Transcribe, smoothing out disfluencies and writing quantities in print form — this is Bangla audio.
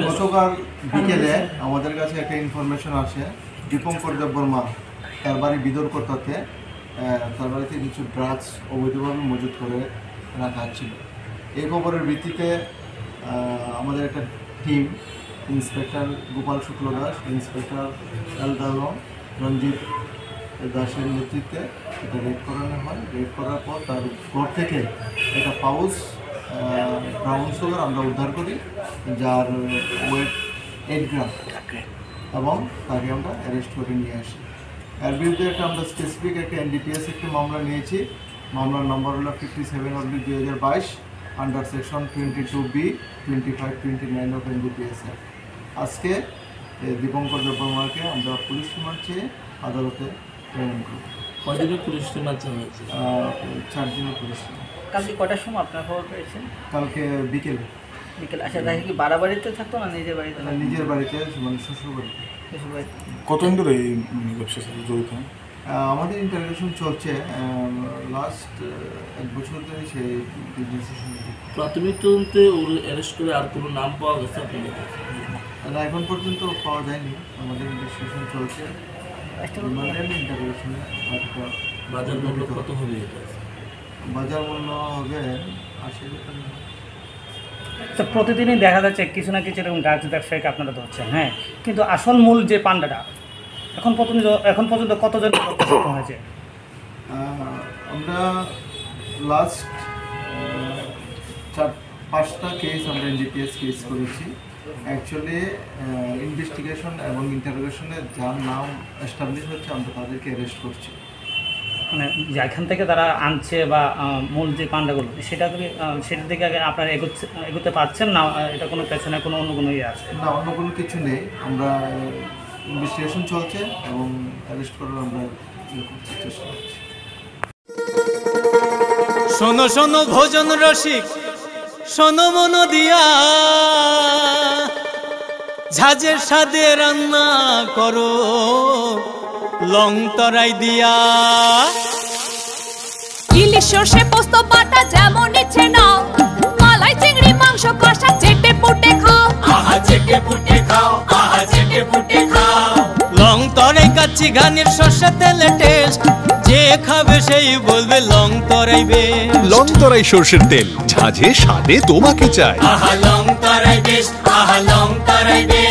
গতকাল বিকেলে আমাদের কাছে একটা ইনফরমেশন আসে দীপঙ্কর দেববর্মা তার বাড়ি বিদরকর্তাতে তার বাড়িতে কিছু ড্রাগস অবৈধভাবে মজুত করে রাখা ছিল। এই খবরের ভিত্তিতে আমাদের একটা টিম ইন্সপেক্টর গোপাল শুক্ল দাস, ইন্সপেক্টর এলদালম রঞ্জিত দাসের নেতৃত্বে এটা রেড করানো হয়। রেড করার পর তার ঘর থেকে একটা পাউচ ব্রাউন সুগার আমরা উদ্ধার করি, যার ওয়েট 8 গ্রাম, এবং তাকে আমরা অ্যারেস্ট করে নিয়ে আসি। এর বিরুদ্ধে আমরা স্পেসিফিক একটা NDPS একটি মামলা নিয়েছি। মামলার নম্বর হলো 57/2022 under section 22B 25-29 of NDPS। আজকে দীপঙ্কর দেববর্মাকে আমরা পুলিশ রিমান্ড চেয়ে আদালতে প্রেরণ করি। কয়দিনের পুলিশ রিমান্ড চাওয়া হয়েছে? 4 দিনের পুলিশ রিমান্ড। কালকে কটার সময় আপনার খবর পেয়েছেন? কালকে বিকেলে। আচ্ছা, তাই কি বাড়িতে থাকতো না নিজের বাড়িতে? নিজের বাড়িতে, মানে শ্বশুর বাড়িতে। কতদিন ধরে এই ব্যবসার সাথে জড়িত? আমাদের ইন্টারভিউশন চলছে, লাস্ট 1 বছর ধরে সেই বিজনেসের সঙ্গে। প্রাথমিক তদন্তে ওর অ্যারেস্ট করে আর কোনো নাম পাওয়া গেছে আপনাদের? না, এখন পর্যন্ত পাওয়া যায়নি। আমাদের ইনভেস্টিগেশন চলছে। ইন্টারভিউশনে বাজার মূল্য কত হবে এটা? বাজার মূল্য হবে 80 টাকা। তো প্রতিদিনই দেখা যাচ্ছে কিছু না কিছু এরকম ড্রাগস ব্যবসায়ীকে আপনারা ধরছেন, হ্যাঁ, কিন্তু আসল মূল যে পান্ডাটা এখন পর্যন্ত কতজন সক্ষম হয়েছে? আমরা লাস্ট 4-5টা কেস আমরা NDPS কেস করেছি। অ্যাকচুয়ালি ইনভেস্টিগেশন এবং ইন্টারোগেশনে যার নাম এস্টাবলিশ হচ্ছে আমরা তাদেরকে অ্যারেস্ট করছি। মানে যেখান থেকে তারা আনছে বা মূল যে পান্ডাগুলো সেটার দিকে আগে আপনারা এগোতে পারছেন না? এটা কোনো পেছনে কোনো অন্য কোনো ইয়ে আছে? না, অন্য কোনো কিছু নেই। আমরা ইনভেস্টিগেশন চলছে এবং অ্যারেস্ট করার আমরা চেষ্টা করছি। শোনো শোনো ভোজন রসিক, শোনো মন দিয়া, ঝাঁঝের স্বাদে রান্না করো লং তরাই দিয়া। ইলিশ সর্ষে পোস্ত বাটা যেমন ইচ্ছে নাও, মালাই চিংড়ি মাংস কষা চেটে পুটে খাও, আহা চেটে পুটে খাও, আহা চেটে পুটে খাও। লং তরাই কাচ্চি ঘানির সর্ষে তেলে টেস্ট, যে খাবে সেই বলবে লং তরাই বেশ। লং তরাই সর্ষের তেল, ঝাঁঝে স্বাদে তোমাকে চাই। আহা লং তরাই বেশ, আহা লং তরাই বেশ।